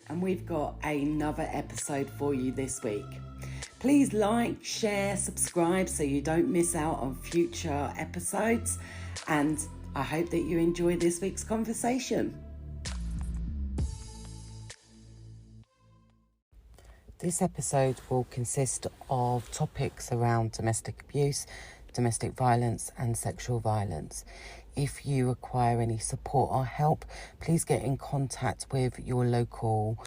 and we've got another episode for you this week. Please like, share, subscribe so you don't miss out on future episodes, and I hope that you enjoy this week's conversation. This episode will consist of topics around domestic abuse, domestic violence and sexual violence. If you require any support or help, please get in contact with your local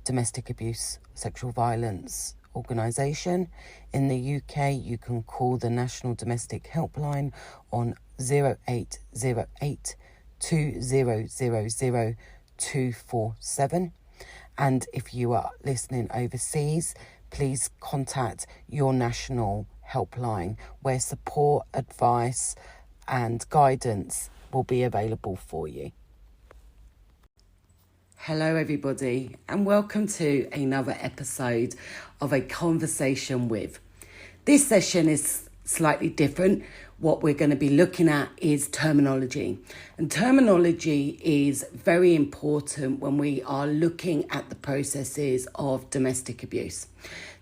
domestic abuse, sexual violence organisation. In the UK, you can call the National Domestic Helpline on 0808 2000 247. And if you are listening overseas, please contact your national helpline where support, advice and guidance will be available for you. Hello everybody, and welcome to another episode of A Conversation With. This session is slightly different. What we're going to be looking at is terminology. And terminology is very important when we are looking at the processes of domestic abuse.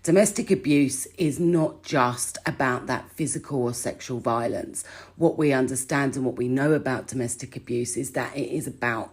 Domestic abuse is not just about that physical or sexual violence. What we understand and what we know about domestic abuse is that it is about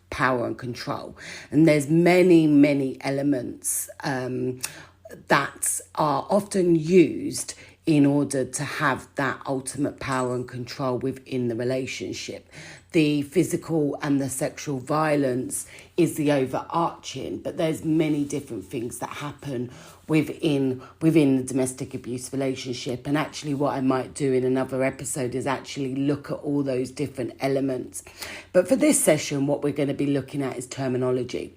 power and control. And there's many elements that are often used in order to have that ultimate power and control within the relationship. The physical and the sexual violence is the overarching, but there's many different things that happen within the domestic abuse relationship. And actually what I might do in another episode is actually look at all those different elements. But for this session, what we're going to be looking at is terminology.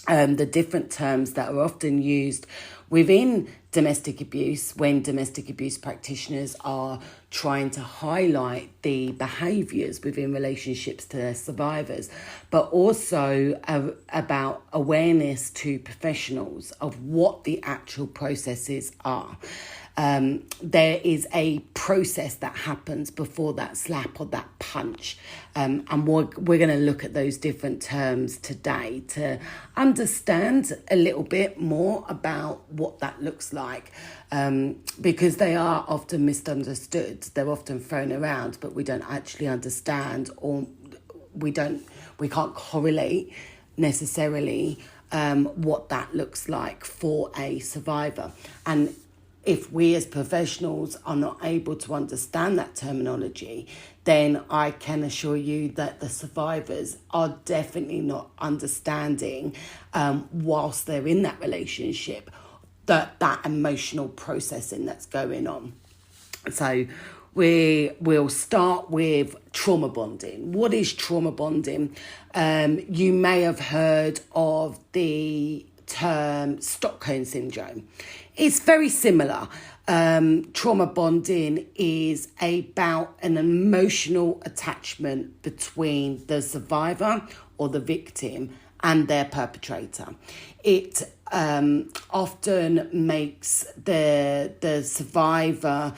The different terms that are often used within domestic abuse when domestic abuse practitioners are trying to highlight the behaviours within relationships to their survivors, but also about awareness to professionals of what the actual processes are. There is a process that happens before that slap or that punch. And we're going to look at those different terms today to understand a little bit more about what that looks like. Because they are often misunderstood. They're often thrown around, but we don't actually understand, or we can't correlate necessarily what that looks like for a survivor. And if we as professionals are not able to understand that terminology, then I can assure you that the survivors are definitely not understanding, whilst they're in that relationship, that emotional processing that's going on. So we'll start with trauma bonding. What is trauma bonding? You may have heard of the term Stockholm syndrome. It's very similar. Trauma bonding is about an emotional attachment between the survivor or the victim and their perpetrator. It often makes the survivor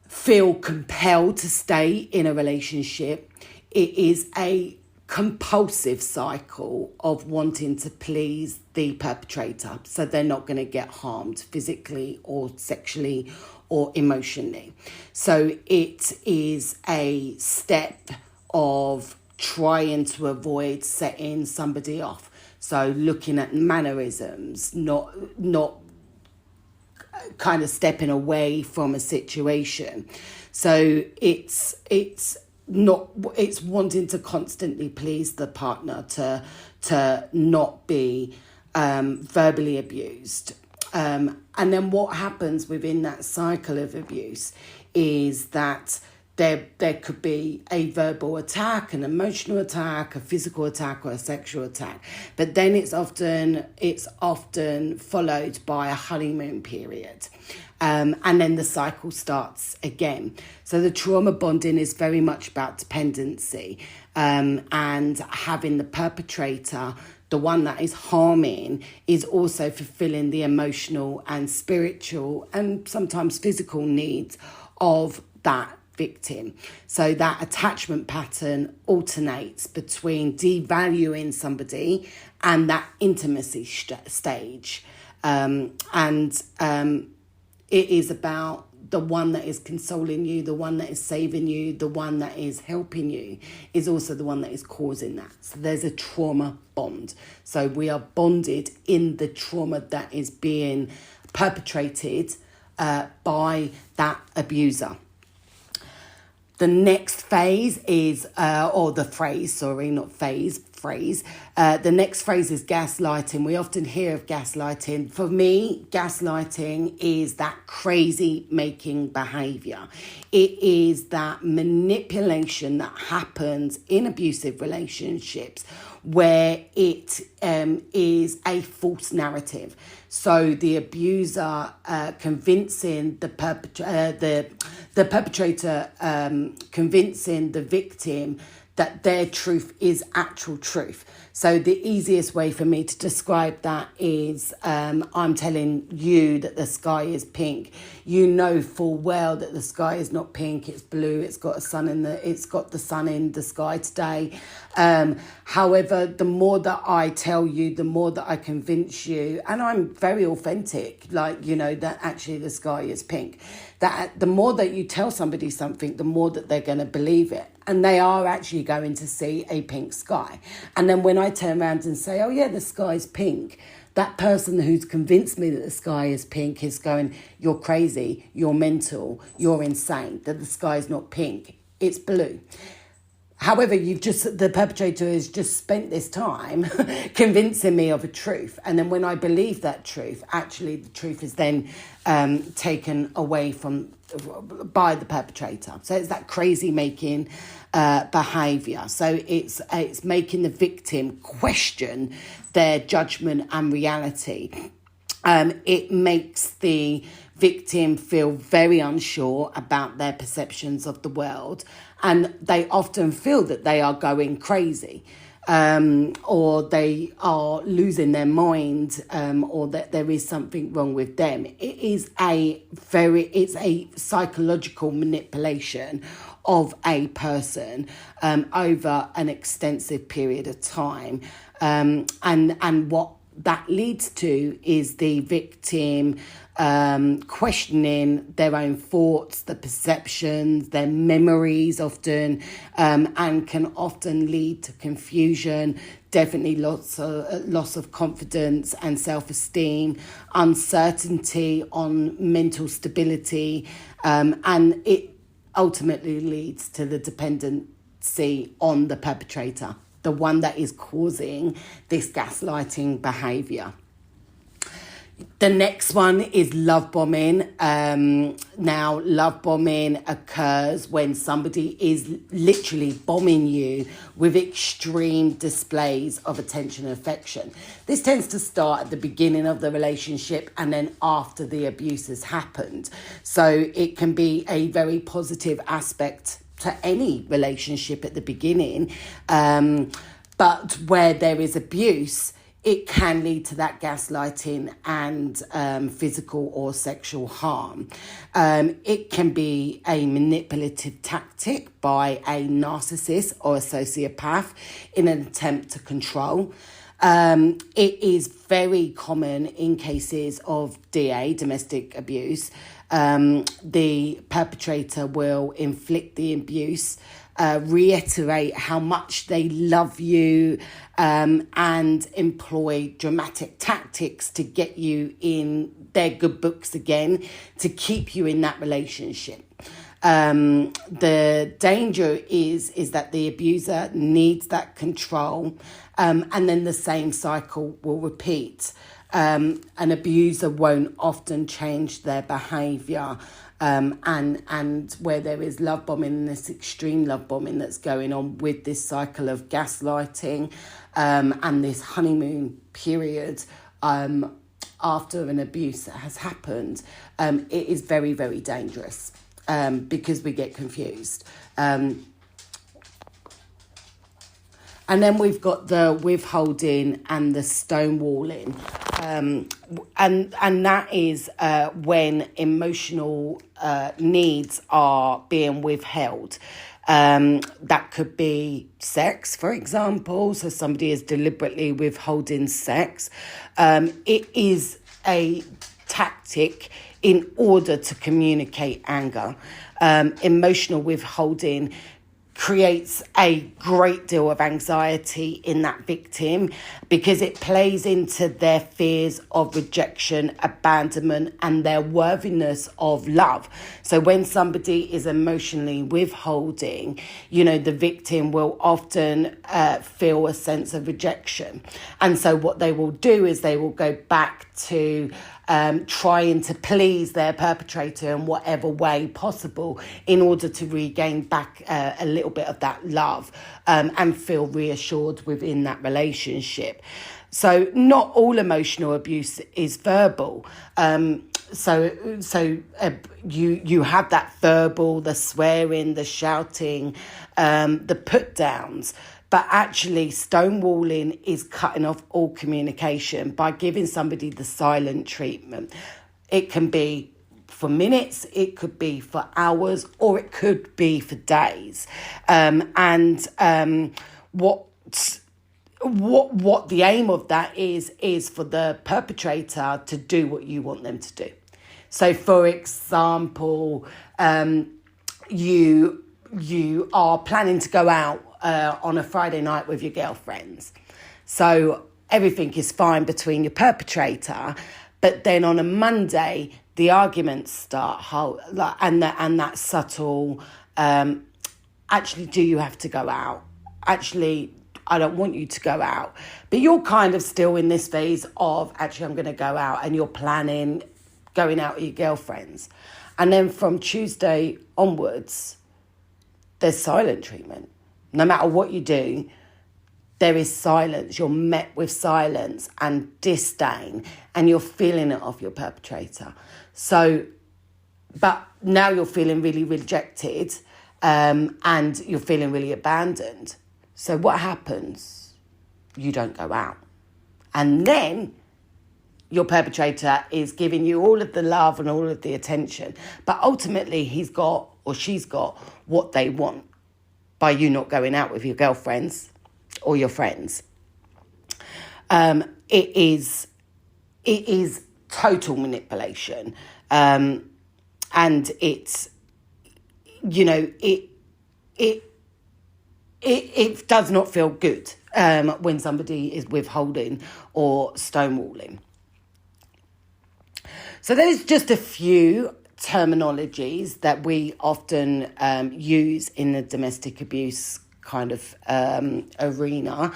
feel compelled to stay in a relationship. It is a compulsive cycle of wanting to please the perpetrator, so they're not going to get harmed physically or sexually or emotionally. So it is a step of trying to avoid setting somebody off. So looking at mannerisms, not kind of stepping away from a situation. So it's wanting to constantly please the partner, to not be verbally abused. And then what happens within that cycle of abuse is that there could be a verbal attack, an emotional attack, a physical attack, or a sexual attack. But then it's often followed by a honeymoon period. And then the cycle starts again. So the trauma bonding is very much about dependency, and having the perpetrator, the one that is harming, is also fulfilling the emotional and spiritual and sometimes physical needs of that victim. So that attachment pattern alternates between devaluing somebody and that intimacy stage. It is about the one that is consoling you, the one that is saving you, the one that is helping you is also the one that is causing that. So there's a trauma bond. So we are bonded in the trauma that is being perpetrated by that abuser. The next phase is, the next phrase is gaslighting. We often hear of gaslighting. For me, gaslighting is that crazy making behaviour. It is that manipulation that happens in abusive relationships where it is a false narrative. So the abuser convincing the perpetrator convincing the victim that their truth is actual truth. So the easiest way for me to describe that is I'm telling you that the sky is pink. You know full well that the sky is not pink, it's blue, it's got the sun in the sky today. However, the more that I tell you, the more that I convince you, and I'm very authentic, that actually the sky is pink. That the more that you tell somebody something, the more that they're going to believe it. And they are actually going to see a pink sky. And then when I turn around and say, oh yeah, the sky's pink, that person who's convinced me that the sky is pink is going, you're crazy, you're mental, you're insane, that the sky is not pink, it's blue. However, the perpetrator has just spent this time convincing me of a truth. And then when I believe that truth, actually the truth is then taken away by the perpetrator. So it's that crazy making behaviour. So it's making the victim question their judgment and reality. It makes the victim feel very unsure about their perceptions of the world, and they often feel that they are going crazy, or they are losing their mind, or that there is something wrong with them. It's a psychological manipulation of a person over an extensive period of time, and what that leads to is the victim questioning their own thoughts, the perceptions, their memories often, and can often lead to confusion, definitely loss of confidence and self-esteem, uncertainty on mental stability, and it ultimately leads to the dependency on the perpetrator, the one that is causing this gaslighting behaviour. The next one is love bombing. Now, love bombing occurs when somebody is literally bombing you with extreme displays of attention and affection. This tends to start at the beginning of the relationship and then after the abuse has happened. So it can be a very positive aspect to any relationship at the beginning. But where there is abuse, it can lead to that gaslighting and physical or sexual harm. It can be a manipulative tactic by a narcissist or a sociopath in an attempt to control. It is very common in cases of DA, domestic abuse. The perpetrator will inflict the abuse, reiterate how much they love you, and employ dramatic tactics to get you in their good books again, to keep you in that relationship. The danger is that the abuser needs that control, and then the same cycle will repeat. An abuser won't often change their behaviour, and where there is love bombing, this extreme love bombing that's going on with this cycle of gaslighting, and this honeymoon period after an abuse has happened, it is very, very dangerous, because we get confused. And then we've got the withholding and the stonewalling. and that is when emotional needs are being withheld. That could be sex, for example. So somebody is deliberately withholding sex. It is a tactic in order to communicate anger. Emotional withholding creates a great deal of anxiety in that victim because it plays into their fears of rejection, abandonment, and their worthiness of love. So when somebody is emotionally withholding, the victim will often feel a sense of rejection. And so what they will do is they will go back to trying to please their perpetrator in whatever way possible in order to regain back a little bit of that love and feel reassured within that relationship. So not all emotional abuse is verbal. So you have that verbal, the swearing, the shouting, the put downs. But actually, stonewalling is cutting off all communication by giving somebody the silent treatment. It can be for minutes, it could be for hours, or it could be for days. What the aim of that is for the perpetrator to do what you want them to do. So, for example, you are planning to go out on a Friday night with your girlfriends. So everything is fine between your perpetrator, but then on a Monday, the arguments start, and that subtle, actually, do you have to go out? Actually, I don't want you to go out. But you're kind of still in this phase of, actually, I'm going to go out, and you're planning going out with your girlfriends. And then from Tuesday onwards, there's silent treatment. No matter what you do, there is silence. You're met with silence and disdain, and you're feeling it off your perpetrator. So, but now you're feeling really rejected, and you're feeling really abandoned. So what happens? You don't go out. And then your perpetrator is giving you all of the love and all of the attention. But ultimately, he's got or she's got what they want by you not going out with your girlfriends or your friends. It is total manipulation. And it's, it does not feel good when somebody is withholding or stonewalling. So there's just a few terminologies that we often use in the domestic abuse kind of arena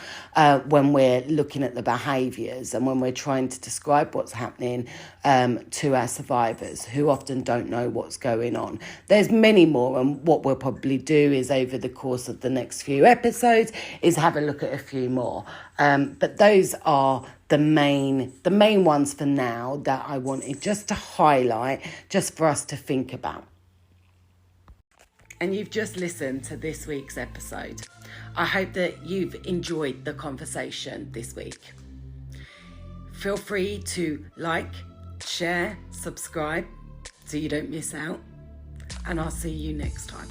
when we're looking at the behaviours and when we're trying to describe what's happening to our survivors who often don't know what's going on. There's many more, and what we'll probably do is over the course of the next few episodes is have a look at a few more. But those are the main ones for now that I wanted just to highlight, just for us to think about. And you've just listened to this week's episode. I hope that you've enjoyed the conversation this week. Feel free to like, share, subscribe so you don't miss out. And I'll see you next time.